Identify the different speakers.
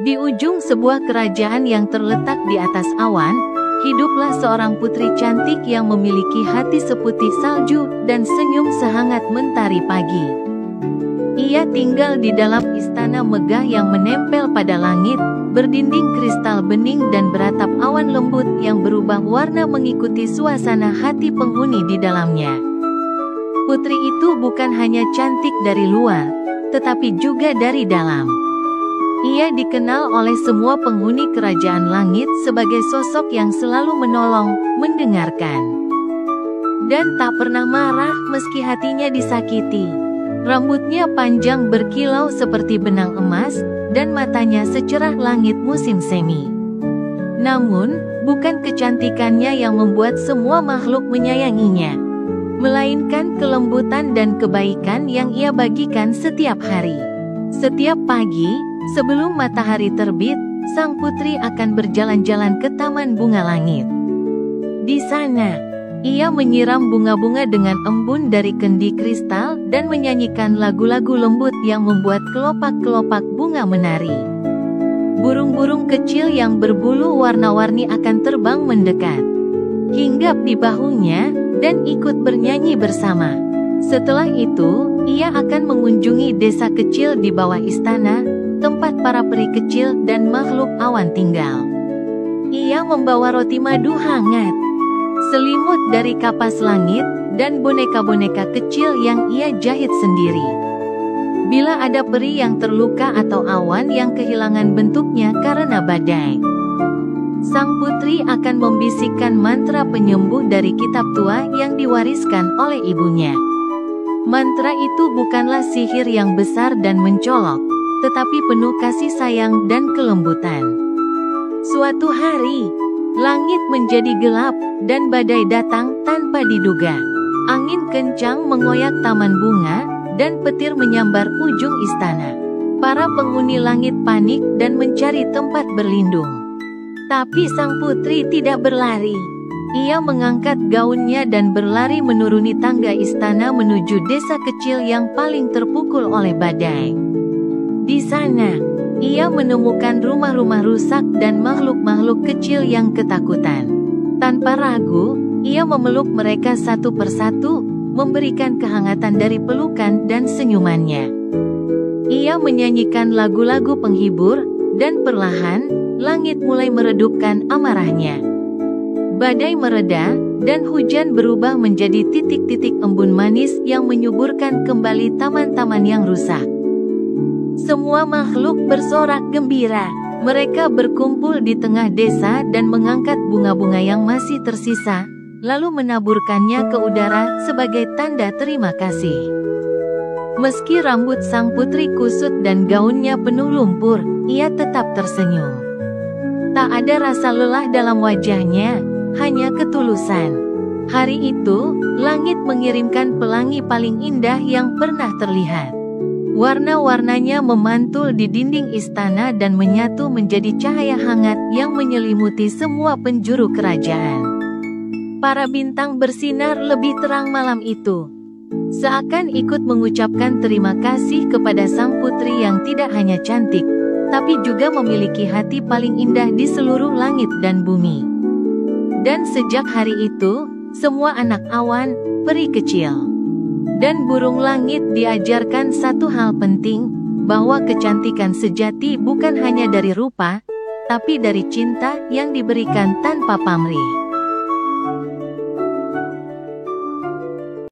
Speaker 1: Di ujung sebuah kerajaan yang terletak di atas awan, hiduplah seorang putri cantik yang memiliki hati seputih salju dan senyum sehangat mentari pagi. Ia tinggal di dalam istana megah yang menempel pada langit, berdinding kristal bening dan beratap awan lembut yang berubah warna mengikuti suasana hati penghuni di dalamnya. Putri itu bukan hanya cantik dari luar, tetapi juga dari dalam. Ia dikenal oleh semua penghuni kerajaan langit sebagai sosok yang selalu menolong, mendengarkan, dan tak pernah marah meski hatinya disakiti. Rambutnya panjang berkilau seperti benang emas, dan matanya secerah langit musim semi. Namun, bukan kecantikannya yang membuat semua makhluk menyayanginya, melainkan kelembutan dan kebaikan yang ia bagikan setiap hari. Setiap pagi, sebelum matahari terbit, sang putri akan berjalan-jalan ke taman bunga langit. Di sana, ia menyiram bunga-bunga dengan embun dari kendi kristal dan menyanyikan lagu-lagu lembut yang membuat kelopak-kelopak bunga menari. Burung-burung kecil yang berbulu warna-warni akan terbang mendekat, hinggap di bahunya, dan ikut bernyanyi bersama. Setelah itu, ia akan mengunjungi desa kecil di bawah istana, tempat para peri kecil dan makhluk awan tinggal. Ia membawa roti madu hangat, selimut dari kapas langit, dan boneka-boneka kecil yang ia jahit sendiri. Bila ada peri yang terluka atau awan yang kehilangan bentuknya karena badai, sang putri akan membisikkan mantra penyembuh dari kitab tua yang diwariskan oleh ibunya. Mantra itu bukanlah sihir yang besar dan mencolok, tetapi penuh kasih sayang dan kelembutan. Suatu hari, langit menjadi gelap, dan badai datang tanpa diduga. Angin kencang mengoyak taman bunga, dan petir menyambar ujung istana. Para penghuni langit panik dan mencari tempat berlindung. Tapi sang putri tidak berlari. Ia mengangkat gaunnya dan berlari menuruni tangga istana menuju desa kecil yang paling terpukul oleh badai. Di sana, ia menemukan rumah-rumah rusak dan makhluk-makhluk kecil yang ketakutan. Tanpa ragu, ia memeluk mereka satu persatu, memberikan kehangatan dari pelukan dan senyumannya. Ia menyanyikan lagu-lagu penghibur, dan perlahan, langit mulai meredupkan amarahnya. Badai mereda, dan hujan berubah menjadi titik-titik embun manis yang menyuburkan kembali taman-taman yang rusak. Semua makhluk bersorak gembira. Mereka berkumpul di tengah desa dan mengangkat bunga-bunga yang masih tersisa, lalu menaburkannya ke udara sebagai tanda terima kasih. Meski rambut sang putri kusut dan gaunnya penuh lumpur, ia tetap tersenyum. Tak ada rasa lelah dalam wajahnya, hanya ketulusan. Hari itu, langit mengirimkan pelangi paling indah yang pernah terlihat. Warna-warnanya memantul di dinding istana dan menyatu menjadi cahaya hangat yang menyelimuti semua penjuru kerajaan. Para bintang bersinar lebih terang malam itu, seakan ikut mengucapkan terima kasih kepada sang putri yang tidak hanya cantik, tapi juga memiliki hati paling indah di seluruh langit dan bumi. Dan sejak hari itu, semua anak awan, peri kecil, dan burung langit diajarkan satu hal penting, bahwa kecantikan sejati bukan hanya dari rupa, tapi dari cinta yang diberikan tanpa pamrih.